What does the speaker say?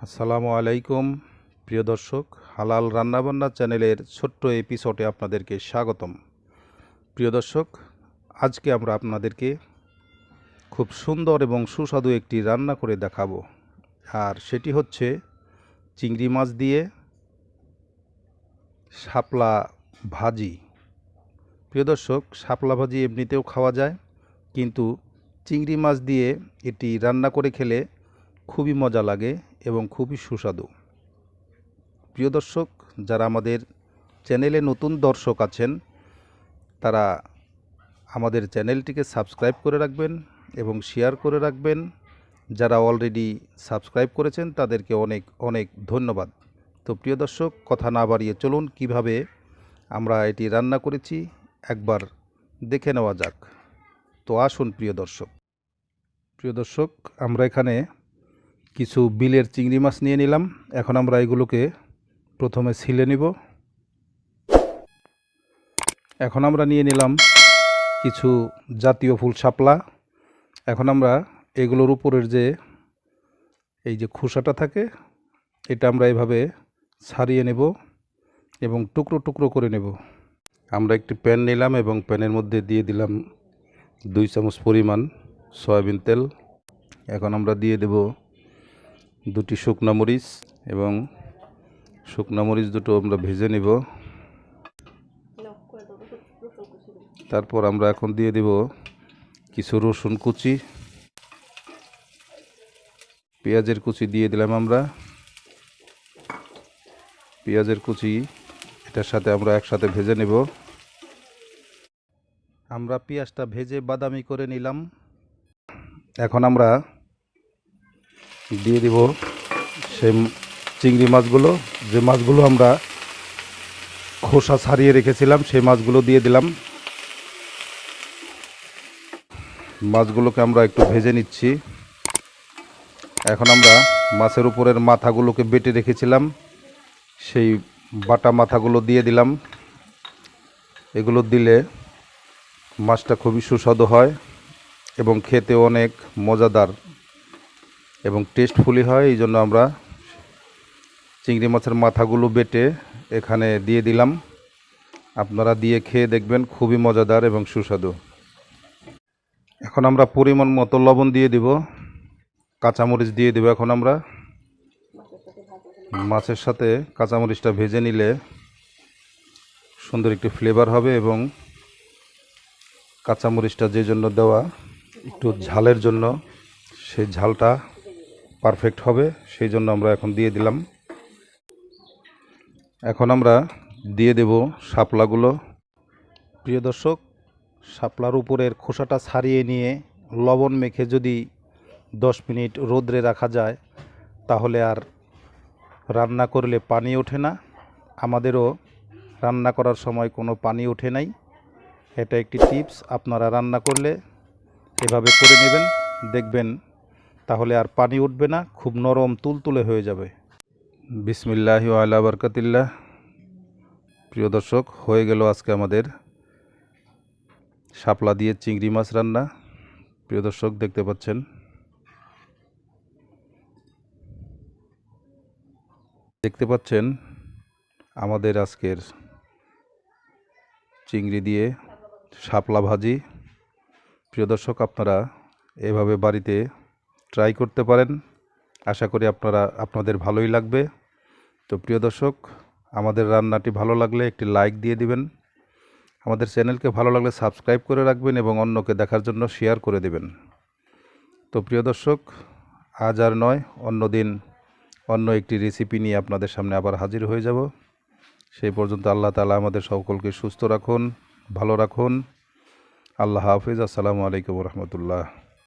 আসসালামু আলাইকুম প্রিয় দর্শক, হালাল রান্নাবান্না চ্যানেলের ছোট্ট এপিসোডে আপনাদেরকে স্বাগতম। প্রিয় দর্শক, আজকে আমরা আপনাদেরকে খুব সুন্দর এবং সুস্বাদু একটি রান্না করে দেখাবো, আর সেটি হচ্ছে চিংড়ি মাছ দিয়ে শাপলা ভাজি। প্রিয় দর্শক, শাপলা ভাজি এমনিতেও খাওয়া যায়, কিন্তু চিংড়ি মাছ দিয়ে এটি রান্না করে খেলে খুবই মজা লাগে এবং খুবই সুস্বাদু। প্রিয় দর্শক, যারা আমাদের চ্যানেলে নতুন দর্শক আছেন তারা আমাদের চ্যানেলটিকে সাবস্ক্রাইব করে রাখবেন এবং শেয়ার করে রাখবেন। যারা অলরেডি সাবস্ক্রাইব করেছেন তাদেরকে অনেক অনেক ধন্যবাদ। তো প্রিয় দর্শক, কথা না বাড়িয়ে চলুন কিভাবে আমরা এটি রান্না করেছি একবার দেখে নেওয়া যাক। তো আসুন প্রিয় দর্শক, আমরা এখানে কিছু বিলের চিংড়ি মাছ নিয়ে নিলাম। এখন আমরা এগুলোকে প্রথমে ছিলে নিব। এখন আমরা নিয়ে নিলাম কিছু জাতীয় ফুল শাপলা। এখন আমরা এগুলোর উপরের এই যে খোসাটা থাকে এটা আমরা এভাবে ছাড়িয়ে নেব এবং টুকরো টুকরো করে নেব। আমরা একটি প্যান নিলাম এবং প্যানের মধ্যে দিয়ে দিলাম 2 চামচ পরিমাণ সয়াবিন তেল। এখন আমরা দিয়ে দেব 2টি শুকনা মরিচ, এবং শুকনা মরিচ দুটো আমরা ভেজে নেব। তারপর আমরা এখন দিয়ে দেব কিছু রসুন কুচি, পেঁয়াজের কুচি দিয়ে দিলাম। আমরা পেঁয়াজের কুচি এটার সাথে আমরা একসাথে ভেজে নেব। আমরা পেঁয়াজটা ভেজে বাদামি করে নিলাম। এখন আমরা দিয়ে দিব সেই চিংড়ি মাছগুলো, যে মাছগুলো আমরা খোসা ছাড়িয়ে রেখেছিলাম সেই মাছগুলো দিয়ে দিলাম। মাছগুলোকে আমরা একটু ভেজে নিচ্ছি। এখন আমরা মাছের উপরের মাথাগুলোকে বেটে রেখেছিলাম, সেই বাটা মাথাগুলো দিয়ে দিলাম। এগুলো দিলে মাছটা খুবই সুস্বাদু হয় এবং খেতে অনেক মজাদার এবং টেস্টফুলি হয়। এই জন্য আমরা চিংড়ি মাছের মাথাগুলো বেটে এখানে দিয়ে দিলাম। আপনারা দিয়ে খেয়ে দেখবেন, খুবই মজাদার এবং সুস্বাদু। এখন আমরা পরিমাণ মতো লবণ দিয়ে দিব, কাঁচামরিচ দিয়ে দেব। এখন আমরা মাছের সাথে কাঁচামরিচটা ভেজে নিলে সুন্দর একটি ফ্লেভার হবে, এবং কাঁচামরিচটা যে জন্য দেওয়া একটু ঝালের জন্য, সেই ঝালটা পারফেক্ট হবে, সেই জন্য আমরা এখন দিয়ে দিলাম। এখন আমরা দিয়ে দেব শাপলাগুলো। প্রিয় দর্শক, শাপলার উপরের খোসাটা ছাড়িয়ে নিয়ে লবণ মেখে যদি 10 মিনিট রোদ্রে রাখা যায় তাহলে আর রান্না করলে পানি ওঠে না। আমাদেরও রান্না করার সময় কোনো পানি ওঠে নাই। এটা একটি টিপস, আপনারা রান্না করলে এভাবে করে নেবেন, দেখবেন তাহলে আর পানি উঠবে না, খুব নরম তুলতুলে হয়ে যাবে। বিসমিল্লাহি ওয়া আলা বারাকাতিল্লাহ। প্রিয় দর্শক, হয়ে গেল আজকে আমাদের শাপলা দিয়ে চিংড়ি মাছ রান্না। প্রিয় দর্শক, দেখতে পাচ্ছেন আমাদের আজকের চিংড়ি দিয়ে শাপলা ভাজি। প্রিয় দর্শক, আপনারা এভাবে বাড়িতে ট্রাই করতে পারেন। আশা করি আপনাদের ভালোই লাগবে। তো প্রিয় দর্শক, আমাদের রান্নাটি ভালো লাগলে একটি লাইক দিয়ে দিবেন। আমাদের চ্যানেলকে ভালো লাগলে সাবস্ক্রাইব করে রাখবেন এবং অন্যকে দেখার জন্য শেয়ার করে দেবেন। তো প্রিয় দর্শক, আজ আর নয়, অন্য দিন অন্য একটি রেসিপি নিয়ে আপনাদের সামনে আবার হাজির হয়ে যাব। সেই পর্যন্ত আল্লাহ তাআলা আমাদের সকলকে সুস্থ রাখুন, ভালো রাখুন। আল্লাহ হাফিজ। আসসালামু আলাইকুম ওয়া রাহমাতুল্লাহ।